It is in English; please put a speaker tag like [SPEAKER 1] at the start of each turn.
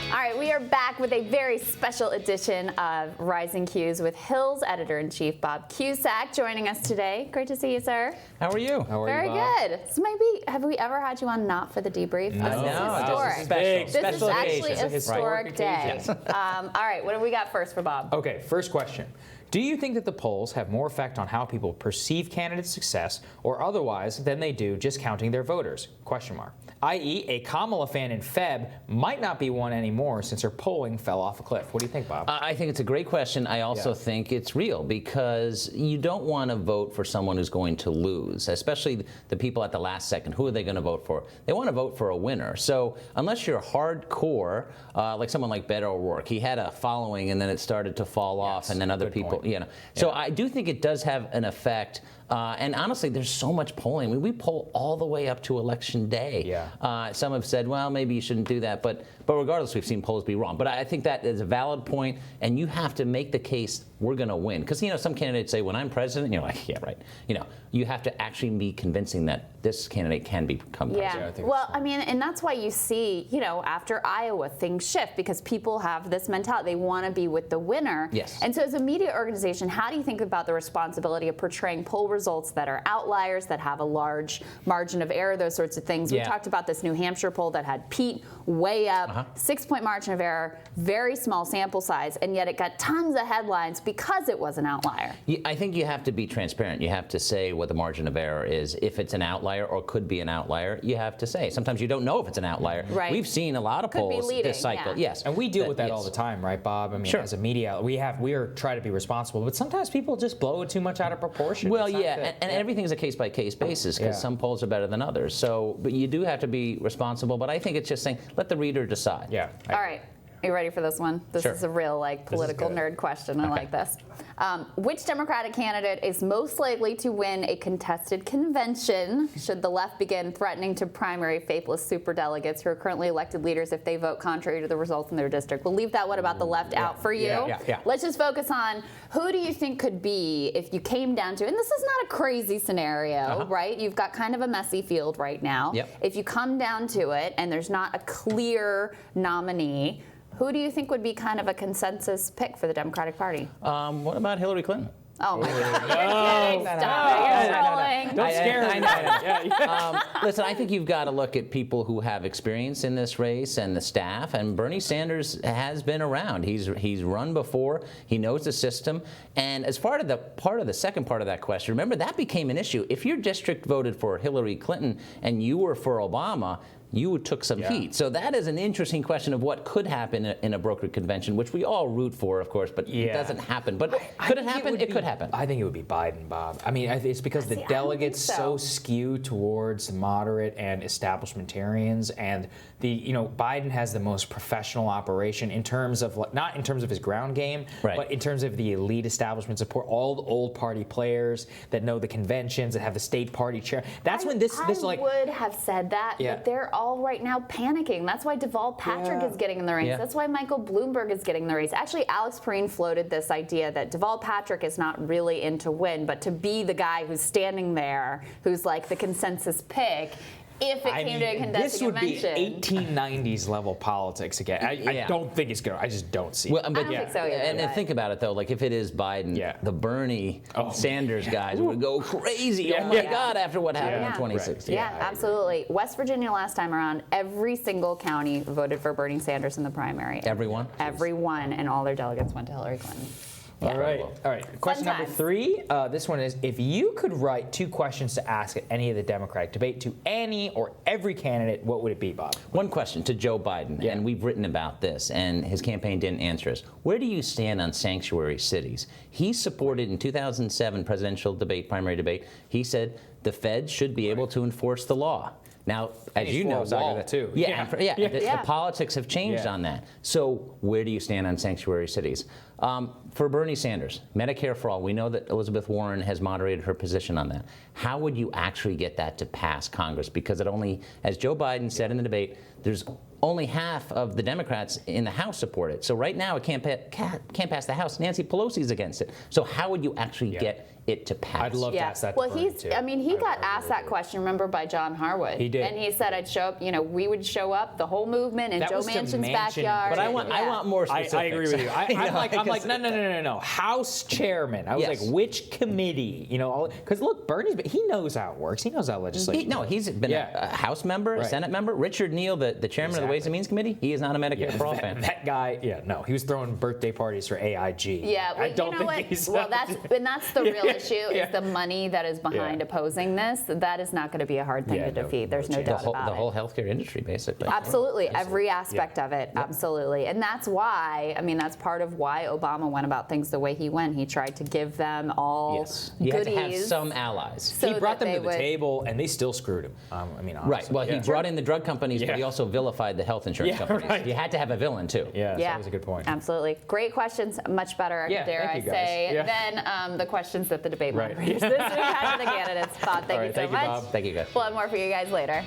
[SPEAKER 1] All right, we are back with a very special edition of Rising Q's with Hill's editor-in-chief, Bob Cusack, joining us today. Great to see you, sir.
[SPEAKER 2] How are you?
[SPEAKER 3] How are
[SPEAKER 1] Very
[SPEAKER 3] you, Bob?
[SPEAKER 1] good. So maybe, have we ever had you on not for the debrief?
[SPEAKER 2] No,
[SPEAKER 1] This is historic.
[SPEAKER 2] Special.
[SPEAKER 1] This is actually a
[SPEAKER 3] occasion.
[SPEAKER 1] historic day.
[SPEAKER 3] Yes.
[SPEAKER 1] All right, what do we got first for Bob?
[SPEAKER 3] Okay, first question. Do you think that the polls have more effect on how people perceive candidates' success or otherwise than they do just counting their voters? Question mark. I.e., a Kamala fan in Feb might not be one anymore since her polling fell off a cliff. What do you think, Bob?
[SPEAKER 2] I think it's a great question. I also think it's real because you don't want to vote for someone who's going to lose, especially the people at the last second. Who are they going to vote for? They want to vote for a winner. So unless you're hardcore, like someone like Beto O'Rourke, he had a following and then it started to fall off, and then other people, you know. So I do think it does have an effect. And honestly, there's so much polling. I mean, we poll all the way up to Election Day. Some have said, well, maybe you shouldn't do that. But regardless, we've seen polls be wrong. But I think that is a valid point, and you have to make the case we're going to win. Because, you know, some candidates say, when I'm president, you're like, yeah, right. You know, you have to actually be convincing that this candidate can become president.
[SPEAKER 1] Well, I mean, and that's why you see, you know, after Iowa, things shift because people have this mentality. They want to be with the winner.
[SPEAKER 2] Yes.
[SPEAKER 1] And so as a media organization, how do you think about the responsibility of portraying poll results that are outliers, that have a large margin of error, those sorts of things? We talked about this New Hampshire poll that had Pete way up, 6-point margin of error, very small sample size, and yet it got tons of headlines because it was an outlier.
[SPEAKER 2] I think you have to be transparent. You have to say what the margin of error is. If it's an outlier or could be an outlier, you have to say. Sometimes you don't know if it's an outlier.
[SPEAKER 1] Right.
[SPEAKER 2] We've seen a lot of polls this cycle. Yes.
[SPEAKER 3] And we deal with that all the time, right, Bob? I mean, as a media, we are trying to be responsible, but sometimes people just blow it too much out of proportion.
[SPEAKER 2] Well, and everything is a case-by-case basis because some polls are better than others. So, but you do have to be responsible. But I think it's just saying, let the reader decide.
[SPEAKER 1] All right. Are you ready for this one? This is a real political nerd question. I like this. Which Democratic candidate is most likely to win a contested convention should the left begin threatening to primary faithless superdelegates who are currently elected leaders if they vote contrary to the results in their district? We'll leave that one about the left out for you. Let's just focus on who do you think could be if you came down to, and this is not a crazy scenario, right? You've got kind of a messy field right now. If you come down to it and there's not a clear nominee, who do you think would be kind of a consensus pick for the Democratic Party?
[SPEAKER 2] What about Hillary Clinton?
[SPEAKER 1] Oh my God! You're kidding. Stop! You're trolling.
[SPEAKER 3] Don't scare me.
[SPEAKER 2] Listen, I think you've got to look at people who have experience in this race and the staff. And Bernie Sanders has been around. He's run before. He knows the system. And as part of the second part of that question, remember that became an issue. If your district voted for Hillary Clinton and you were for Obama, you took some heat. So that is an interesting question of what could happen in a brokered convention, which we all root for, of course, but it doesn't happen. But could it happen? It could happen.
[SPEAKER 3] I think it would be Biden, Bob. I mean, it's because the delegates so skew towards moderate and establishmentarians, and Biden has the most professional operation in terms of, not in terms of his ground game, but in terms of the elite establishment support, all the old party players that know the conventions, that have the state party chair. That's when this
[SPEAKER 1] I would have said that, but they're all right now panicking. That's why Deval Patrick is getting in the race. That's why Michael Bloomberg is getting in the race. Actually, Alex Perrine floated this idea that Deval Patrick is not really in to win, but to be the guy who's standing there, who's like the consensus pick. If it came to a contested convention.
[SPEAKER 3] This would be 1890s level politics again. I don't think it's going to. I just don't see it.
[SPEAKER 1] I don't think so either.
[SPEAKER 2] And think about it, though. Like, if it is Biden, the Bernie Sanders guys would go crazy. Oh, my God, after what happened in 2016.
[SPEAKER 1] Yeah, absolutely. West Virginia last time around, every single county voted for Bernie Sanders in the primary.
[SPEAKER 2] Everyone?
[SPEAKER 1] Everyone, and all their delegates went to Hillary Clinton.
[SPEAKER 3] All right. Question number 3. This one is, if you could write 2 questions to ask at any of the Democratic debate to any or every candidate, what would it be, Bob?
[SPEAKER 2] One question to Joe Biden, and we've written about this, and his campaign didn't answer us. Where do you stand on sanctuary cities? He supported in 2007 presidential debate, primary debate, he said the feds should be able to enforce the law. Now, as you know, the politics have changed on that. So where do you stand on sanctuary cities? For Bernie Sanders, Medicare for all, we know that Elizabeth Warren has moderated her position on that. How would you actually get that to pass Congress? Because it only, as Joe Biden said in the debate, there's only half of the Democrats in the House support it. So right now it can't pass the House. Nancy Pelosi's against it. So how would you actually get it to pass.
[SPEAKER 3] I'd love to ask that.
[SPEAKER 1] Well,
[SPEAKER 3] to Bernie, too.
[SPEAKER 1] I mean, he got asked that question, remember, by John Harwood.
[SPEAKER 3] He did.
[SPEAKER 1] And he said, I'd show up, we would show up, the whole movement in
[SPEAKER 3] That
[SPEAKER 1] Joe
[SPEAKER 3] was to
[SPEAKER 1] Manchin's
[SPEAKER 3] Manchin.
[SPEAKER 1] backyard.
[SPEAKER 2] But I want more
[SPEAKER 3] I
[SPEAKER 2] specifics.
[SPEAKER 3] agree with you. I'm like, no. House chairman. I was
[SPEAKER 2] Yes.
[SPEAKER 3] like, which committee? Because look, he knows how it works. He knows how legislation works.
[SPEAKER 2] He's been a House member, a
[SPEAKER 3] Right.
[SPEAKER 2] Senate member. Richard Neal, the chairman of the Ways and Means Committee, he is not a Medicare for All fan.
[SPEAKER 3] That guy, he was throwing birthday parties for AIG.
[SPEAKER 1] Yeah, well,
[SPEAKER 3] I don't think he's.
[SPEAKER 1] Well, that's the real issue is the money that is behind
[SPEAKER 3] Yeah.
[SPEAKER 1] opposing this. That is not going to be a hard thing to defeat. There's no doubt about it.
[SPEAKER 2] The whole healthcare industry, basically.
[SPEAKER 1] Absolutely, every aspect of it, absolutely. And that's why, that's part of why Obama went about things the way he went. He tried to give them all
[SPEAKER 2] Yes. You had
[SPEAKER 1] goodies.
[SPEAKER 2] to have some allies.
[SPEAKER 1] So
[SPEAKER 3] He brought
[SPEAKER 1] that
[SPEAKER 3] them to
[SPEAKER 1] they
[SPEAKER 3] the
[SPEAKER 1] would-
[SPEAKER 3] table, and they still screwed him. Honestly.
[SPEAKER 2] Right. Well, he brought in the drug companies, but he
[SPEAKER 3] Yeah.
[SPEAKER 2] also vilified the health insurance companies.
[SPEAKER 3] right.
[SPEAKER 2] You had to have a villain, too.
[SPEAKER 3] Yeah, so that was a good point.
[SPEAKER 1] Absolutely. Great questions. Much better,
[SPEAKER 3] Yeah,
[SPEAKER 1] dare I
[SPEAKER 3] thank you,
[SPEAKER 1] say,
[SPEAKER 3] guys. Yeah.
[SPEAKER 1] than the questions that the debate
[SPEAKER 3] Right.
[SPEAKER 1] moderators this week had to the candidates. Bob, thank
[SPEAKER 3] All
[SPEAKER 1] you
[SPEAKER 3] right,
[SPEAKER 1] so
[SPEAKER 3] thank you,
[SPEAKER 1] much.
[SPEAKER 3] Bob.
[SPEAKER 2] Thank you, guys.
[SPEAKER 1] We'll have more for you guys later.